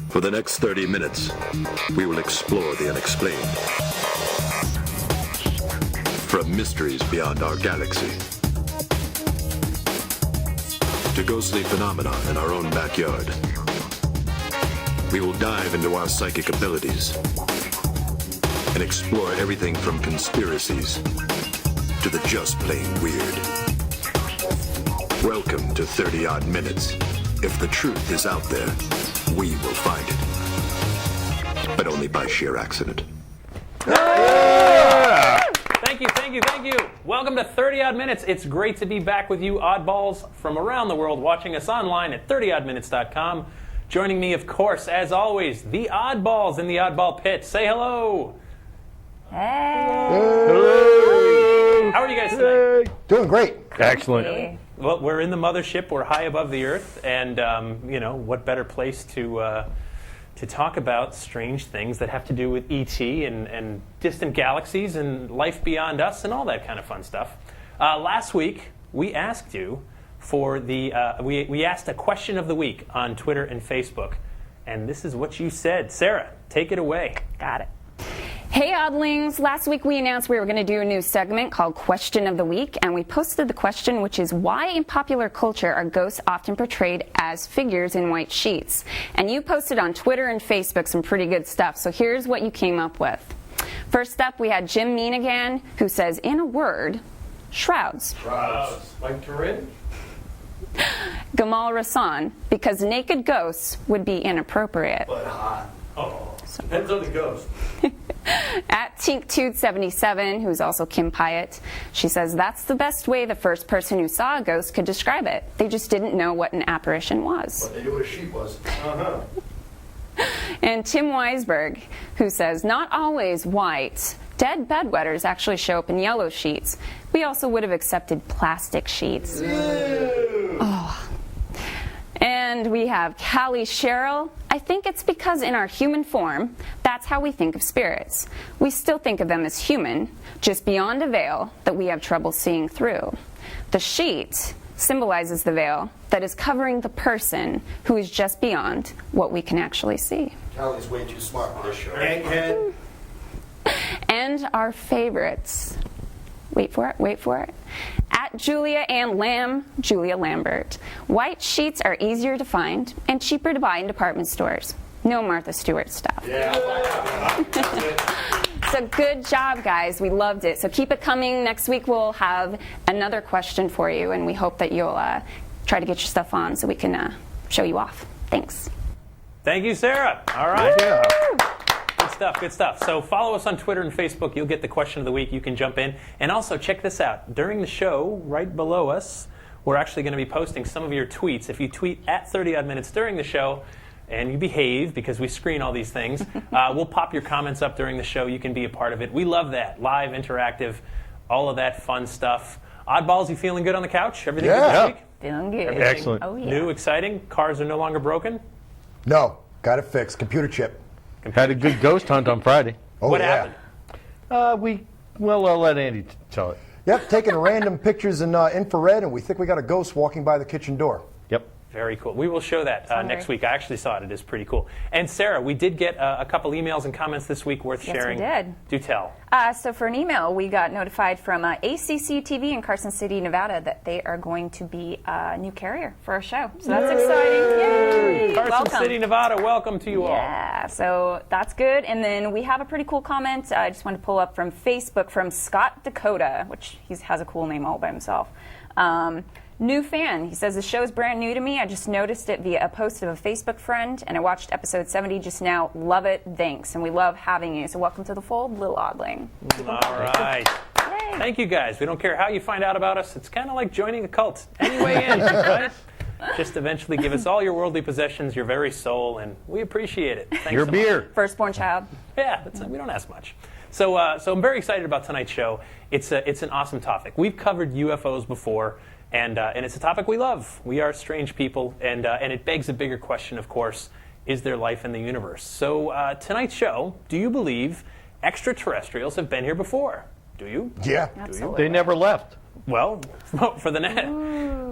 For the next 30 minutes, we will explore the unexplained. From mysteries beyond our galaxy to ghostly phenomena in our own backyard, we will dive into our psychic abilities and explore everything from conspiracies to the just plain weird. Welcome to 30-odd minutes. If the truth is out there, we will find it. But only by sheer accident. Yeah! Thank you. Welcome to 30-odd minutes. It's great to be back with you oddballs from around the world watching us online at 30oddminutes.com. Joining me, of course, as always, the oddballs in the oddball pit. Say hello. Hey. Hello. How are you guys tonight? Doing great. Excellent. Well, we're in the mothership. We're high above the earth, and what better place to talk about strange things that have to do with ET and distant galaxies and life beyond us and all that kind of fun stuff. Last week we asked you for the we asked a question of the week on Twitter and Facebook, and this is what you said. Sarah, take it away. Got it. Hey Oddlings, last week we announced we were going to do a new segment called Question of the Week, and we posted the question, which is why in popular culture are ghosts often portrayed as figures in white sheets? And you posted on Twitter and Facebook some pretty good stuff, so here's what you came up with. First up, we had Jim Meanagan, who says, in a word, shrouds. Shrouds. Like Turin? Gamal Rassan, because naked ghosts would be inappropriate. But hot. Oh, depends on the ghost. At Tink277, who's also Kim Pyatt, she says that's the best way the first person who saw a ghost could describe it. They just didn't know what an apparition was. But they knew what a sheep was. Uh-huh. And Tim Weisberg, who says not always white. Dead bedwetters actually show up in yellow sheets. We also would have accepted plastic sheets. Oh. And we have Callie Sherrill. I think it's because in our human form, that's how we think of spirits. We still think of them as human, just beyond a veil that we have trouble seeing through. The sheet symbolizes the veil that is covering the person who is just beyond what we can actually see. Callie's way too smart for this show. And our favorites. Wait for it. At Julia Ann Lamb, Julia Lambert. White sheets are easier to find and cheaper to buy in department stores. No Martha Stewart stuff. Yeah. So good job, guys. We loved it. So keep it coming. Next week we'll have another question for you, and we hope that you'll try to get your stuff on so we can show you off. Thanks. Thank you, Sarah. All right. Yeah. Good stuff. So follow us on Twitter and Facebook. You'll get the question of the week. You can jump in. And also check this out. During the show, right below us, we're actually going to be posting some of your tweets. If you tweet at 30-odd minutes during the show, and you behave, because we screen all these things, we'll pop your comments up during the show. You can be a part of it. We love that. Live, interactive, all of that fun stuff. Oddballs, you feeling good on the couch? Everything good this week? Feeling good. Everything Excellent. Oh, yeah. New, exciting? Cars are no longer broken? No, got it fixed. Computer chip. Had a good ghost hunt on Friday. Oh, What yeah. happened? I'll let Andy tell it. Yep, taking random pictures in infrared, and we think we got a ghost walking by the kitchen door. Yep. Very cool. We will show that next great. week. I actually saw it. It is pretty cool. And Sarah, we did get a couple emails and comments this week worth sharing. Yes, we did. Do tell. So for an email, we got notified from ACC TV in Carson City, Nevada, that they are going to be a new carrier for our show. So that's exciting. Yay! Carson Welcome. City, Nevada, welcome to you all. Yeah, so that's good. And then we have a pretty cool comment. I just want to pull up from Facebook from Scott Dakota, which he has a cool name all by himself. New fan. He says, the show is brand new to me. I just noticed it via a post of a Facebook friend, and I watched episode 70 just now. Love it. Thanks. And we love having you. So welcome to the fold, little oddling. All right. Yay. Thank you, guys. We don't care how you find out about us. It's kind of like joining a cult. Any way in, right? Just eventually give us all your worldly possessions, your very soul, and we appreciate it. Thanks Your so beer. much. Firstborn child. Yeah, we don't ask much. So I'm very excited about tonight's show. It's an awesome topic. We've covered UFOs before, and it's a topic we love. We are strange people, and it begs a bigger question, of course: is there life in the universe? So tonight's show: do you believe extraterrestrials have been here before? Do you? Yeah. Do you? They never left. Well, vote for the net.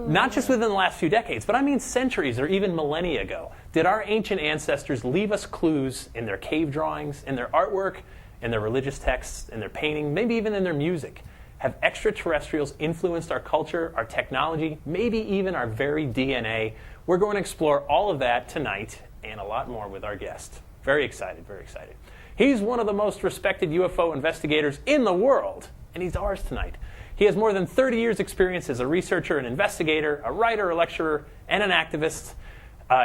Not just within the last few decades, but I mean centuries or even millennia ago. Did our ancient ancestors leave us clues in their cave drawings, in their artwork, in their religious texts, in their painting, maybe even in their music? Have extraterrestrials influenced our culture, our technology, maybe even our very DNA? We're going to explore all of that tonight and a lot more with our guest. Very excited, very excited. He's one of the most respected UFO investigators in the world, and he's ours tonight. He has more than 30 years' experience as a researcher, an investigator, a writer, a lecturer, and an activist.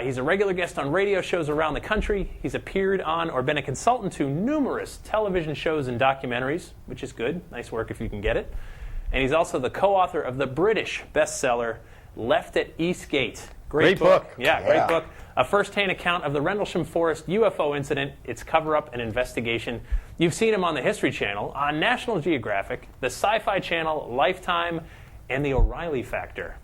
He's a regular guest on radio shows around the country. He's appeared on or been a consultant to numerous television shows and documentaries, which is good. Nice work if you can get it. And he's also the co-author of the British bestseller, Left at Eastgate. Great book. Yeah, great book. A first-hand account of the Rendlesham Forest UFO Incident, its cover-up and investigation. You've seen him on the History Channel, on National Geographic, the Sci Fi Channel, Lifetime, and the Reilly Factor.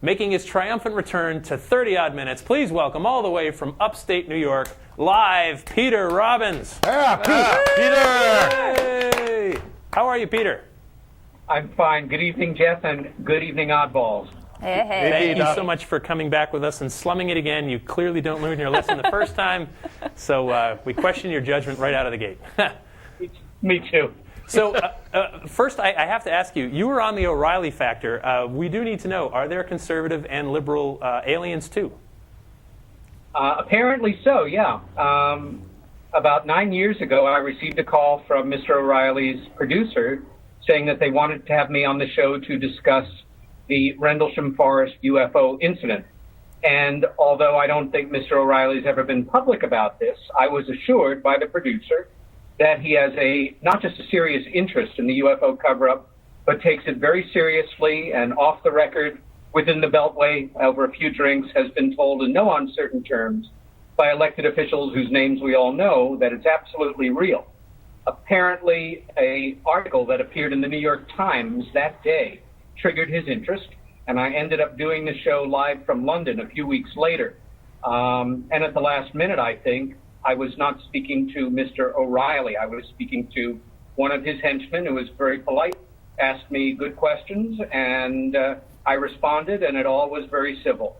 Making his triumphant return to 30-odd minutes, please welcome all the way from upstate New York, live, Peter Robbins. Yeah, Pete. Hey! How are you, Peter? I'm fine. Good evening, Jeff, and good evening, oddballs. Hey. Thank you so much for coming back with us and slumming it again. You clearly don't learn your lesson the first time, so we question your judgment right out of the gate. Me too. So first, I have to ask you, you were on the Reilly Factor. We do need to know, are there conservative and liberal aliens too? Apparently so, yeah. About 9 years ago, I received a call from Mr. O'Reilly's producer saying that they wanted to have me on the show to discuss the Rendlesham Forest UFO Incident. And although I don't think Mr. O'Reilly's ever been public about this, I was assured by the producer that he has not just a serious interest in the UFO cover-up, but takes it very seriously, and off the record, within the Beltway, over a few drinks, has been told in no uncertain terms by elected officials whose names we all know that it's absolutely real. Apparently, an article that appeared in the New York Times that day triggered his interest, and I ended up doing the show live from London a few weeks later. And at the last minute, I think, I was not speaking to Mr. O'Reilly. I was speaking to one of his henchmen who was very polite, asked me good questions, and I responded, and it all was very civil.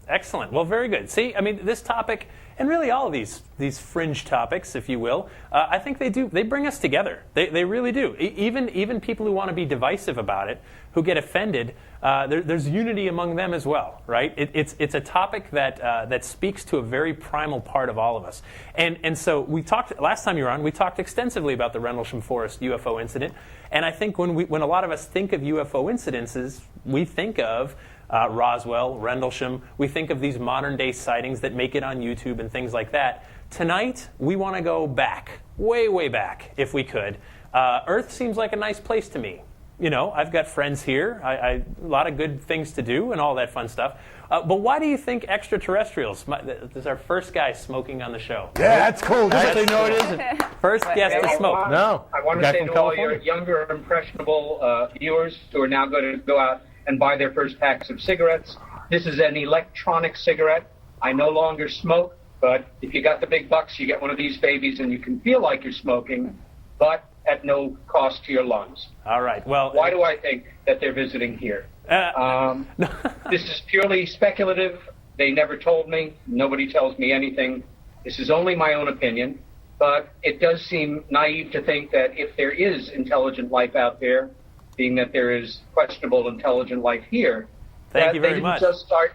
Excellent. Well, very good. See, I mean, this topic, and really all of these fringe topics, if you will, I think they bring us together. They really do. Even people who want to be divisive about it, who get offended, there's unity among them as well, right? It's a topic that speaks to a very primal part of all of us. And so we talked, last time you were on, we talked extensively about the Rendlesham Forest UFO incident. And I think when a lot of us think of UFO incidences, we think of Roswell, Rendlesham. We think of these modern-day sightings that make it on YouTube and things like that. Tonight, we want to go back, way, way back, if we could. Earth seems like a nice place to me. You know, I've got friends here, a lot of good things to do and all that fun stuff. But why do you think extraterrestrials? This is our first guy smoking on the show. Yeah, that's cool. Actually, no, it isn't. First guest to smoke. No. I want to Guy say from to all your California. younger, impressionable viewers who are now going to go out and buy their first packs of cigarettes, this is an electronic cigarette. I no longer smoke, but if you got the big bucks, you get one of these babies and you can feel like you're smoking, but at no cost to your lungs. All right. Well, Why do I think that they're visiting here? This is purely speculative. They never told me. Nobody tells me anything. This is only my own opinion. But it does seem naive to think that if there is intelligent life out there, being that there is questionable intelligent life here, Thank you that very they much. didn't just start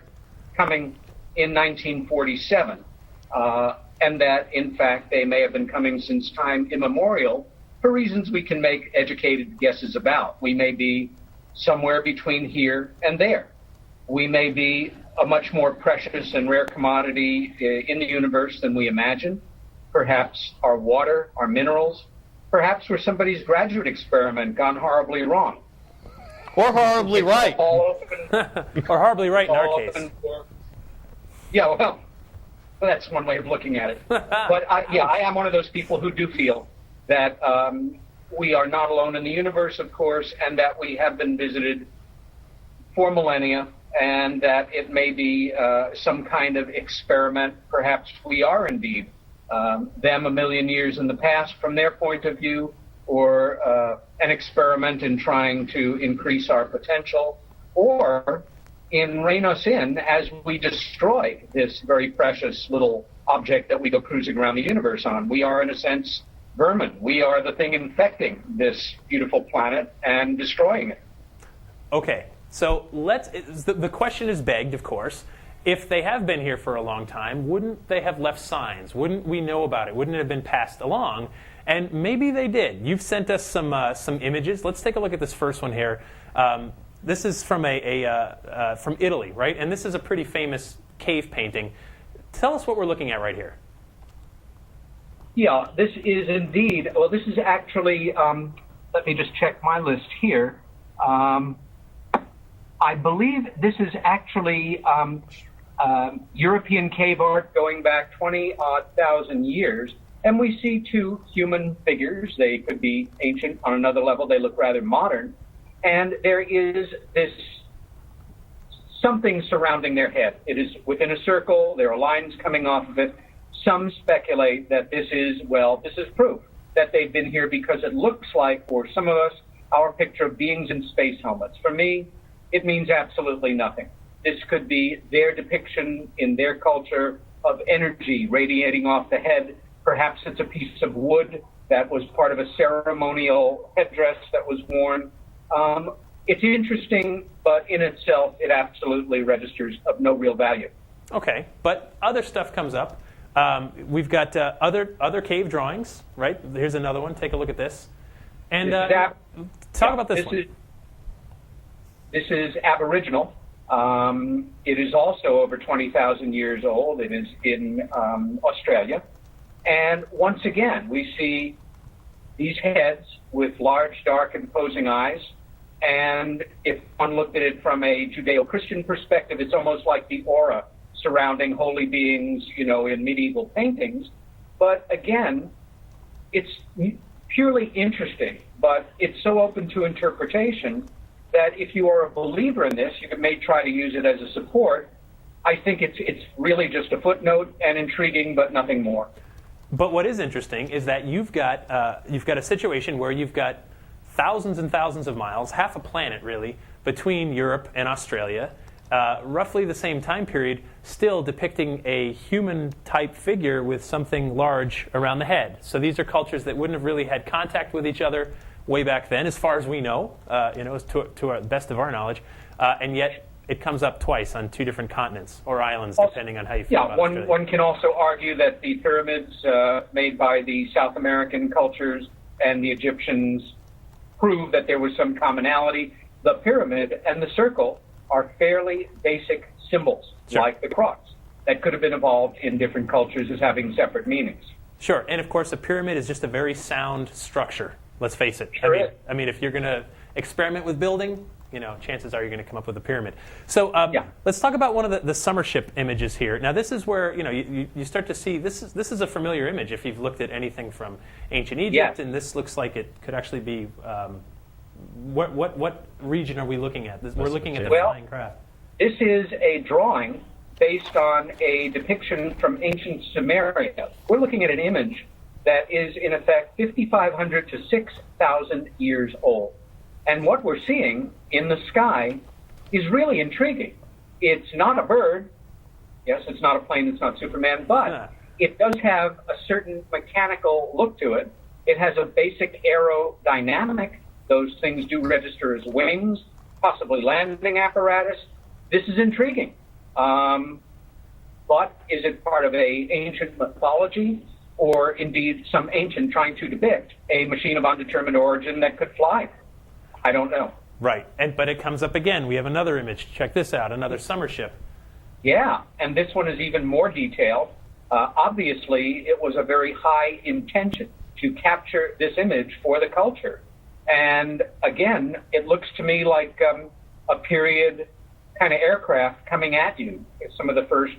coming in 1947, and that, in fact, they may have been coming since time immemorial for reasons we can make educated guesses about. We may be somewhere between here and there. We may be a much more precious and rare commodity in the universe than we imagine. Perhaps our water, our minerals, perhaps we're somebody's graduate experiment gone horribly wrong. Or horribly right. All open, or horribly right in our all case. open for, yeah, well, that's one way of looking at it. But I am one of those people who do feel that we are not alone in the universe, of course, and that we have been visited for millennia, and that it may be some kind of experiment. Perhaps we are indeed them a million years in the past from their point of view, or an experiment in trying to increase our potential, or rein us in as we destroy this very precious little object that we go cruising around the universe on. We are, in a sense, vermin. We are the thing infecting this beautiful planet and destroying it. Okay, so the question is begged, of course. If they have been here for a long time, wouldn't they have left signs? Wouldn't we know about it? Wouldn't it have been passed along? And maybe they did. You've sent us some images. Let's take a look at this first one here. This is from from Italy, right? And this is a pretty famous cave painting. Tell us what we're looking at right here. Yeah, this is indeed. Well, this is actually. Let me just check my list here. I believe this is actually European cave art going back 20,000 years. And we see two human figures. They could be ancient. On another level, they look rather modern. And there is this something surrounding their head. It is within a circle. There are lines coming off of it. Some speculate that this is proof that they've been here because it looks like, for some of us, our picture of beings in space helmets. For me, it means absolutely nothing. This could be their depiction in their culture of energy radiating off the head. Perhaps it's a piece of wood that was part of a ceremonial headdress that was worn. It's interesting, but in itself, it absolutely registers of no real value. Okay, but other stuff comes up. We've got other cave drawings, right? Here's another one. Take a look at this. And talk about this one. This is Aboriginal. It is also over 20,000 years old. It is in Australia. And once again, we see these heads with large, dark, imposing eyes. And if one looked at it from a Judeo-Christian perspective, it's almost like the aura surrounding holy beings, in medieval paintings. But again, it's purely interesting, but it's so open to interpretation that if you are a believer in this, you may try to use it as a support. I think it's really just a footnote and intriguing, but nothing more. But what is interesting is that you've got a situation where you've got thousands and thousands of miles, half a planet really, between Europe and Australia, roughly the same time period, still depicting a human-type figure with something large around the head. So these are cultures that wouldn't have really had contact with each other way back then, as far as we know, to our best of our knowledge, and yet it comes up twice on two different continents or islands, depending on how you feel about Australia. One can also argue that the pyramids made by the South American cultures and the Egyptians prove that there was some commonality. The pyramid and the circle are fairly basic symbols, like the cross, that could have been evolved in different cultures as having separate meanings. Sure, and of course a pyramid is just a very sound structure, let's face it. Sure I mean, if you're going to experiment with building, chances are you're going to come up with a pyramid. So let's talk about one of the summer ship images here. Now this is where you start to see, this is a familiar image if you've looked at anything from ancient Egypt, and this looks like it could actually be, what region are we looking at? We're looking at the flying craft. This is a drawing based on a depiction from ancient Sumeria. We're looking at an image that is in effect 5,500 to 6,000 years old. And what we're seeing in the sky is really intriguing. It's not a bird. Yes, it's not a plane. It's not Superman. But it does have a certain mechanical look to it. It has a basic aerodynamic. Those things do register as wings, possibly landing apparatus. This is intriguing. But is it part of an ancient mythology, or indeed some ancient trying to depict a machine of undetermined origin that could fly? I don't know. Right, but it comes up again. We have another image. Check this out, another summer ship. Yeah, and this one is even more detailed. Obviously, it was a very high intention to capture this image for the culture. And again, it looks to me like a period kind of aircraft coming at you. Some of the first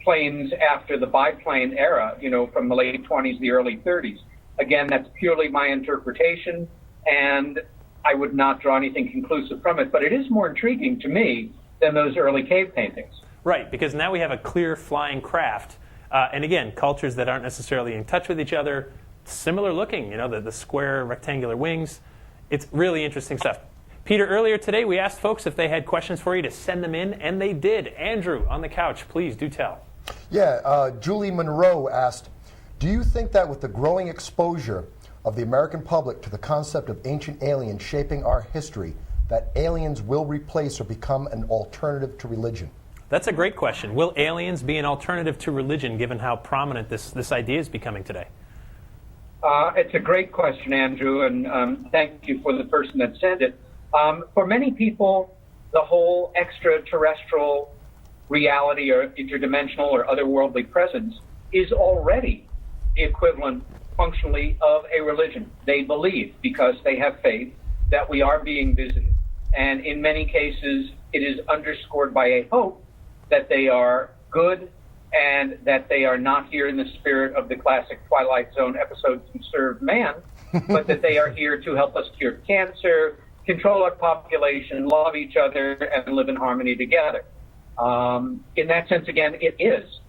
planes after the biplane era, from the late 20s, the early 30s. Again, that's purely my interpretation, and I would not draw anything conclusive from it, but it is more intriguing to me than those early cave paintings. Right, because now we have a clear flying craft, and again, cultures that aren't necessarily in touch with each other, similar looking, the square rectangular wings. It's really interesting stuff. Peter, earlier today we asked folks if they had questions for you to send them in, and they did. Andrew, on the couch, please do tell. Yeah, Julie Monroe asked, do you think that with the growing exposure of the American public to the concept of ancient aliens shaping our history, that aliens will replace or become an alternative to religion? That's a great question. Will aliens be an alternative to religion, given how prominent this idea is becoming today? It's a great question, Andrew, and thank you for the person that sent it. For many people, the whole extraterrestrial reality or interdimensional or otherworldly presence is already the equivalent functionally of a religion. They believe, because they have faith, that we are being visited. And in many cases, it is underscored by a hope that they are good and that they are not here in the spirit of the classic Twilight Zone episode to serve man, but that they are here to help us cure cancer, control our population, love each other, and live in harmony together. In that sense, again, it is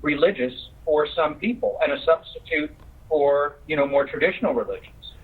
religious for some people and a substitute for, more traditional religions.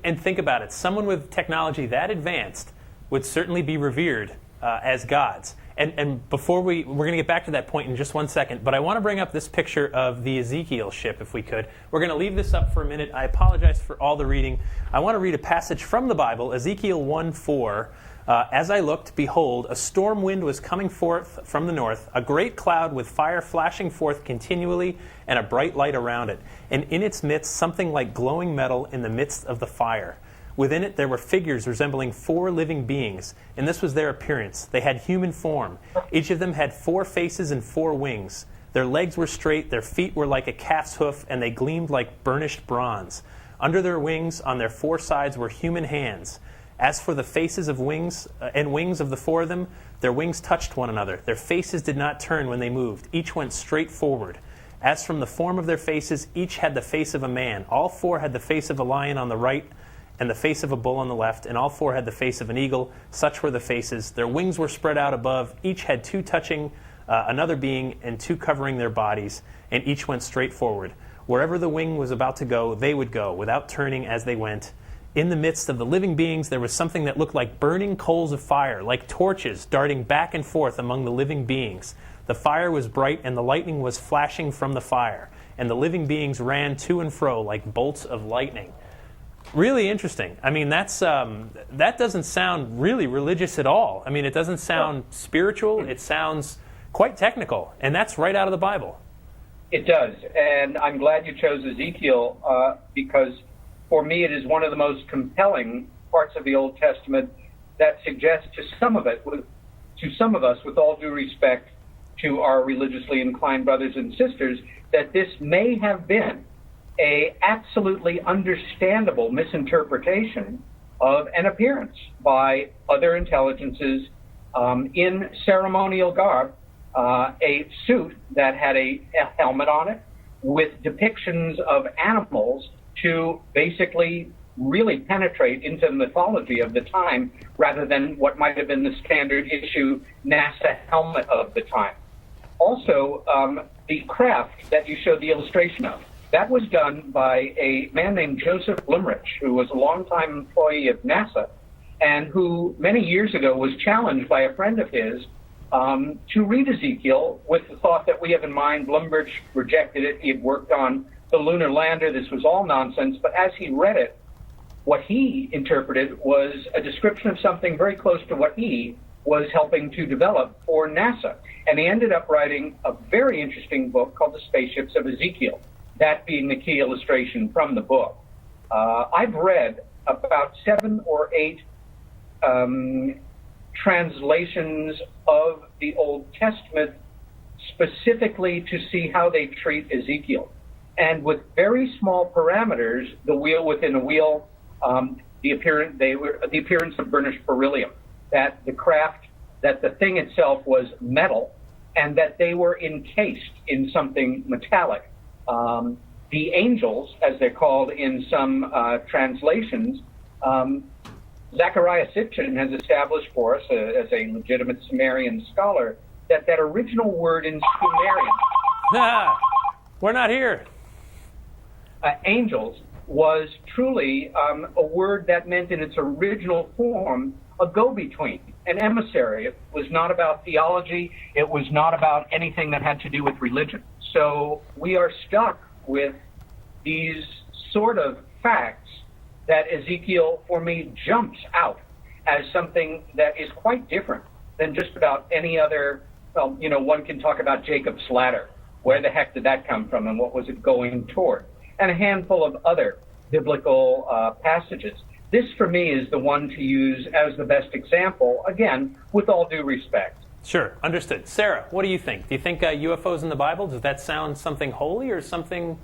And think about it. Someone with technology that advanced would certainly be revered as gods. And before we're going to get back to that point in just 1 second, but I want to bring up this picture of the Ezekiel ship, if we could. We're going to leave this up for a minute. I apologize for all the reading. I want to read a passage from the Bible, Ezekiel 1:4. As I looked, behold, a storm wind was coming forth from the north, a great cloud with fire flashing forth continually, and a bright light around it. And in its midst, something like glowing metal in the midst of the fire. Within it there were figures resembling 4 living beings, and this was their appearance. They had human form. Each of them had 4 faces and 4 wings. Their legs were straight, their feet were like a calf's hoof, and they gleamed like burnished bronze. Under their wings, on their 4 sides, were human hands. As for the faces of wings and wings of the 4 of them, their wings touched one another. Their faces did not turn when they moved. Each went straight forward. As from the form of their faces, each had the face of a man. All 4 had the face of a lion on the right, and the face of a bull on the left, and all 4 had the face of an eagle. Such were the faces. Their wings were spread out above. Each had 2 touching another being, and 2 covering their bodies, and each went straight forward. Wherever the wing was about to go, they would go, without turning as they went. In the midst of the living beings, there was something that looked like burning coals of fire, like torches darting back and forth among the living beings. The fire was bright, and the lightning was flashing from the fire, and the living beings ran to and fro like bolts of lightning. Really interesting. I mean, that doesn't sound really religious at all. I mean, it doesn't sound spiritual. It sounds quite technical, and that's right out of the Bible. It does, and I'm glad you chose Ezekiel because for me it is one of the most compelling parts of the Old Testament that suggests to some of us, with all due respect to our religiously inclined brothers and sisters, that this may have been a absolutely understandable misinterpretation of an appearance by other intelligences in ceremonial garb, a suit that had a helmet on it with depictions of animals to basically really penetrate into the mythology of the time rather than what might have been the standard issue NASA helmet of the time. Also, the craft that you showed the illustration of, that was done by a man named Joseph Blumrich, who was a longtime employee of NASA and who many years ago was challenged by a friend of his to read Ezekiel with the thought that we have in mind. Blumrich rejected it. He had worked on the lunar lander. This was all nonsense. But as he read it, what he interpreted was a description of something very close to what he was helping to develop for NASA. And he ended up writing a very interesting book called The Spaceships of Ezekiel, that being the key illustration from the book. I've read about 7 or 8 translations of the Old Testament specifically to see how they treat Ezekiel. And with very small parameters, the wheel within a wheel, the appearance of burnished beryllium, that the craft, that the thing itself was metal, and that they were encased in something metallic. The angels, as they're called in some translations, Zechariah Sitchin has established for us, as a legitimate Sumerian scholar, that original word in Sumerian, we're not here. Angels, was truly a word that meant in its original form a go-between, an emissary. It was not about theology. It was not about anything that had to do with religion. So we are stuck with these sort of facts that Ezekiel, for me, jumps out as something that is quite different than just about any other. Well, one can talk about Jacob's ladder. Where the heck did that come from, and what was it going toward? And a handful of other biblical passages. This, for me, is the one to use as the best example, again, with all due respect. Sure, understood. Sarah, what do you think? Do you think UFOs in the Bible, does that sound something holy or something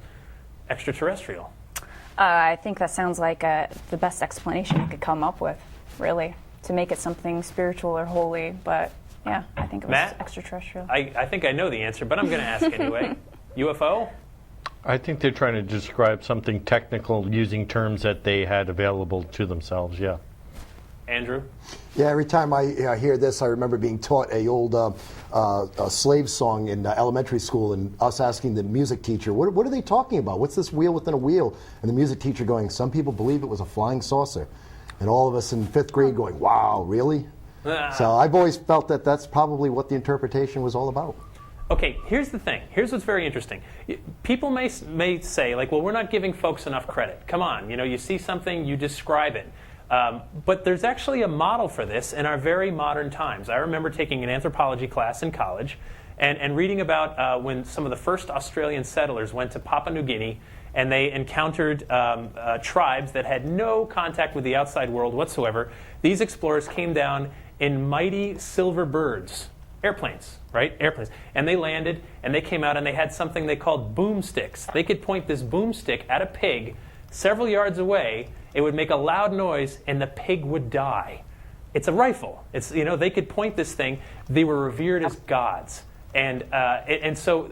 extraterrestrial? I think that sounds like the best explanation you could come up with, really, to make it something spiritual or holy. But yeah, I think it was Matt? extraterrestrial. I think I know the answer, but I'm going to ask anyway. UFO? I think they're trying to describe something technical using terms that they had available to themselves, yeah. Andrew? Yeah, every time I hear this, I remember being taught a old a slave song in elementary school, and us asking the music teacher, what are they talking about? What's this wheel within a wheel? And the music teacher going, some people believe it was a flying saucer. And all of us in 5th grade going, wow, really? So I've always felt that that's probably what the interpretation was all about. Okay, here's the thing. Here's what's very interesting. People may say, like, well, we're not giving folks enough credit. Come on, you see something, you describe it. But there's actually a model for this in our very modern times. I remember taking an anthropology class in college and reading about when some of the first Australian settlers went to Papua New Guinea and they encountered tribes that had no contact with the outside world whatsoever. These explorers came down in mighty silver birds. Airplanes, right? Airplanes. And they landed, and they came out, and they had something they called boomsticks. They could point this boomstick at a pig several yards away. It would make a loud noise, and the pig would die. It's a rifle. It's they could point this thing. They were revered as gods, and so,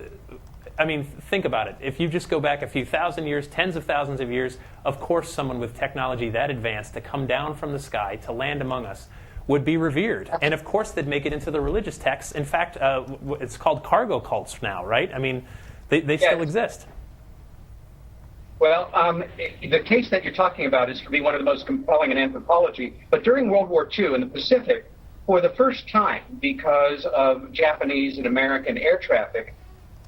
I mean, think about it. If you just go back a few thousand years, tens of thousands of years, of course, someone with technology that advanced to come down from the sky to land among us would be revered. And of course, they'd make it into the religious texts. In fact, it's called cargo cults now, right? I mean, they still exist. Well, the case that you're talking about is to be one of the most compelling in anthropology. But during World War II in the Pacific, for the first time, because of Japanese and American air traffic,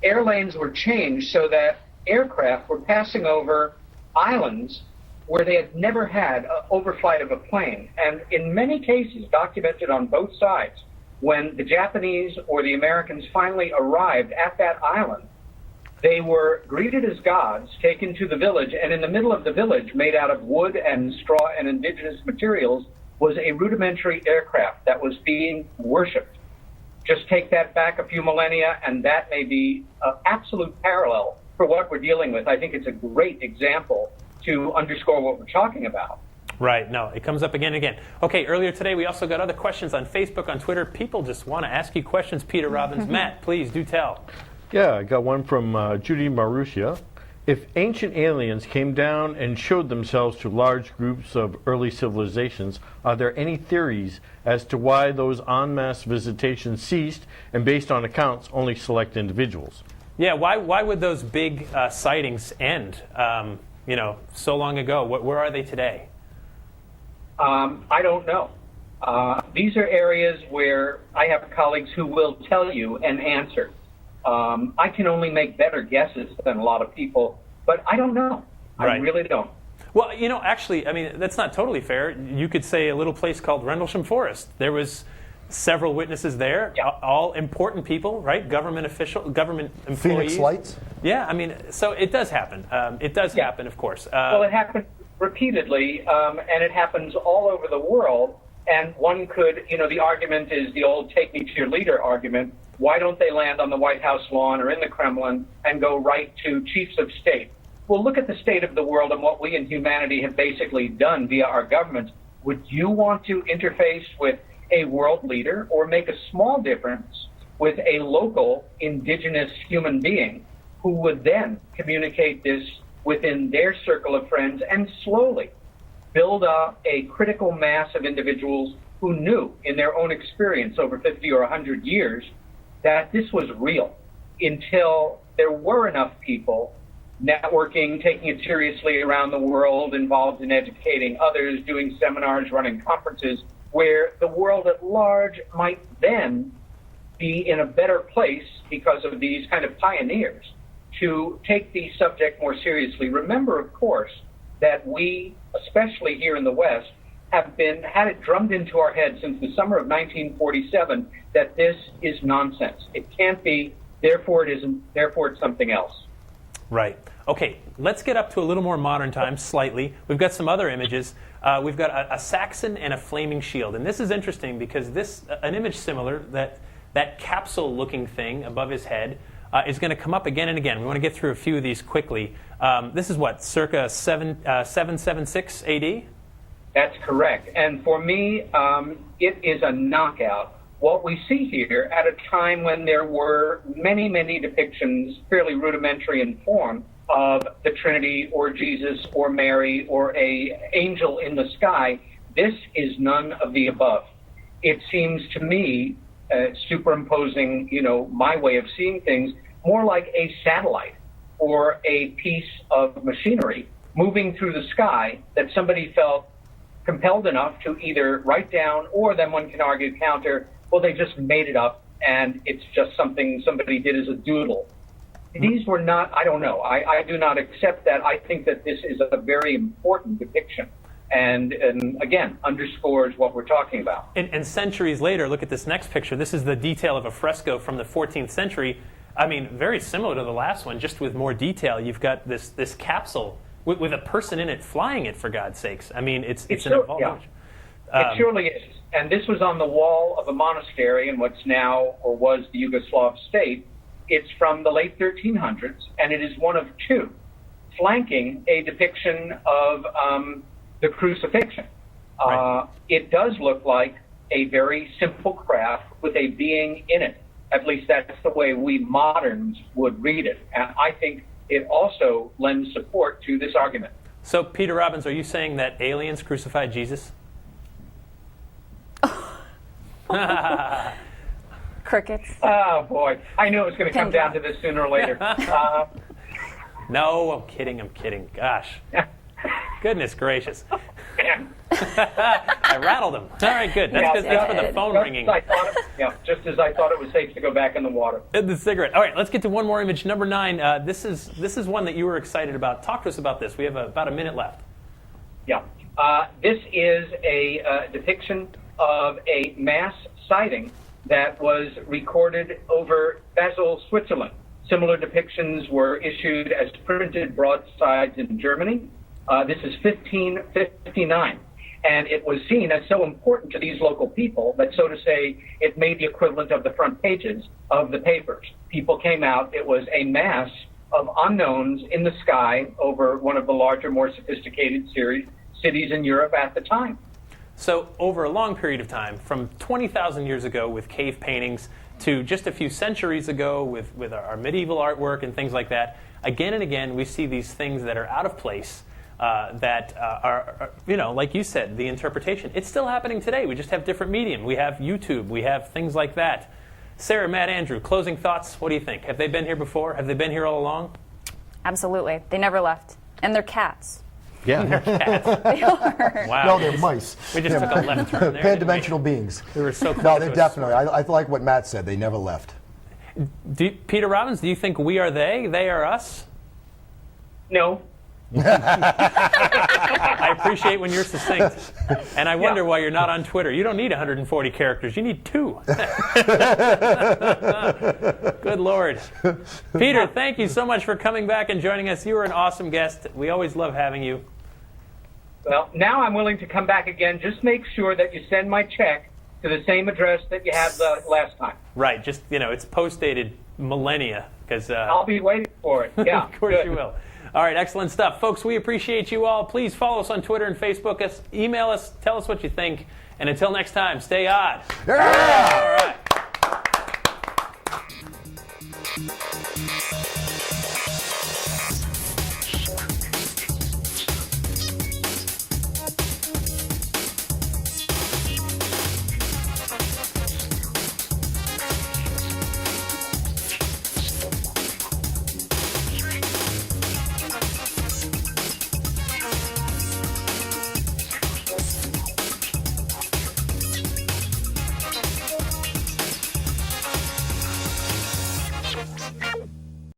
air lanes were changed so that aircraft were passing over islands where they had never had overflight of a plane. And in many cases, documented on both sides, when the Japanese or the Americans finally arrived at that island, they were greeted as gods, taken to the village, and in the middle of the village, made out of wood and straw and indigenous materials, was a rudimentary aircraft that was being worshipped. Just take that back a few millennia, and that may be an absolute parallel for what we're dealing with. I think it's a great example to underscore what we're talking about. Right. No, it comes up again and again. Okay, earlier today we also got other questions on Facebook, on Twitter. People just want to ask you questions, Peter Robbins. Matt, please do tell. Yeah, I got one from Judy Marussia. If ancient aliens came down and showed themselves to large groups of early civilizations, are there any theories as to why those en masse visitations ceased and, based on accounts, only select individuals? Yeah, why would those big sightings end? So long ago. Where are they today? I don't know. These are areas where I have colleagues who will tell you an answer. I can only make better guesses than a lot of people, but I don't know. Right. I really don't. Well, actually, I mean, that's not totally fair. You could say a little place called Rendlesham Forest. There was several witnesses there, all important people, right? Government employees. Phoenix Lights? Yeah, I mean, so it does happen. It does happen, of course. Well, it happens repeatedly, and it happens all over the world. And one could, the argument is the old take me to your leader argument. Why don't they land on the White House lawn or in the Kremlin and go right to chiefs of state? Well, look at the state of the world and what we in humanity have basically done via our government. Would you want to interface with a world leader or make a small difference with a local indigenous human being who would then communicate this within their circle of friends and slowly build up a critical mass of individuals who knew in their own experience over 50 or 100 years that this was real, until there were enough people networking, taking it seriously around the world, involved in educating others, doing seminars, running conferences, where the world at large might then be in a better place because of these kind of pioneers to take the subject more seriously. Remember, of course, that we, especially here in the West, have had it drummed into our heads since the summer of 1947 that this is nonsense. It can't be, therefore it isn't, therefore it's something else. Right. Okay, let's get up to a little more modern times, slightly. We've got some other images. We've got a Saxon and a flaming shield. And this is interesting because an image similar, that capsule-looking thing above his head, is going to come up again and again. We want to get through a few of these quickly. This is what, circa 776 AD? That's correct. And for me, it is a knockout. What we see here at a time when there were many, many depictions, fairly rudimentary in form, of the Trinity or Jesus or Mary or an angel in the sky, this is none of the above. It seems to me, superimposing, my way of seeing things, more like a satellite or a piece of machinery moving through the sky that somebody felt compelled enough to either write down, or then one can argue counter, well, they just made it up and it's just something somebody did as a doodle. These were not, I don't know, I do not accept that. I think that this is a very important depiction and again, underscores what we're talking about. And centuries later, look at this next picture. This is the detail of a fresco from the 14th century. I mean, very similar to the last one, just with more detail. You've got this capsule with a person in it flying it, for God's sakes. I mean, it's an evolved image. It surely is. And this was on the wall of a monastery in what's now, or was, the Yugoslav state. It's from the late 1300s, and it is one of two, flanking a depiction of the crucifixion. Right. It does look like a very simple craft with a being in it. At least that's the way we moderns would read it. And I think it also lends support to this argument. So, Peter Robbins, are you saying that aliens crucified Jesus? Crickets. Oh, boy. I knew it was going to come down to this sooner or later. No, I'm kidding. Gosh. Goodness gracious. I rattled him. All right, good. That's for the phone ringing. Just as I thought it was safe to go back in the water. The cigarette. All right, let's get to one more image. Number 9. This is one that you were excited about. Talk to us about this. We have about a minute left. Yeah. This is a depiction of a mass sighting that was recorded over Basel, Switzerland. Similar depictions were issued as printed broadsides in Germany. This is 1559. And it was seen as so important to these local people that, so to say, it made the equivalent of the front pages of the papers. People came out. It was a mass of unknowns in the sky over one of the larger, more sophisticated cities in Europe at the time. So over a long period of time, from 20,000 years ago with cave paintings to just a few centuries ago with our medieval artwork and things like that, again and again we see these things that are out of place that are, like you said, the interpretation. It's still happening today. We just have different medium. We have YouTube. We have things like that. Sarah, Matt, Andrew, closing thoughts. What do you think? Have they been here before? Have they been here all along? Absolutely. They never left. And they're cats. Yeah. Cats. They are. Wow. No, they're mice. We just took a left turn there. Pan-dimensional beings. We were so close. No, they definitely. I like what Matt said. They never left. Peter Robbins, do you think we are they are us? No. I appreciate when you're succinct. And I wonder why you're not on Twitter. You don't need 140 characters. You need 2. Good Lord. Peter, thank you so much for coming back and joining us. You were an awesome guest. We always love having you. Well, now I'm willing to come back again. Just make sure that you send my check to the same address that you had the last time. Right. Just, it's post-dated millennia. Because I'll be waiting for it. Yeah. Of course you will. All right, excellent stuff. Folks, we appreciate you all. Please follow us on Twitter and Facebook. Email us. Tell us what you think. And until next time, stay odd. Yeah! All right.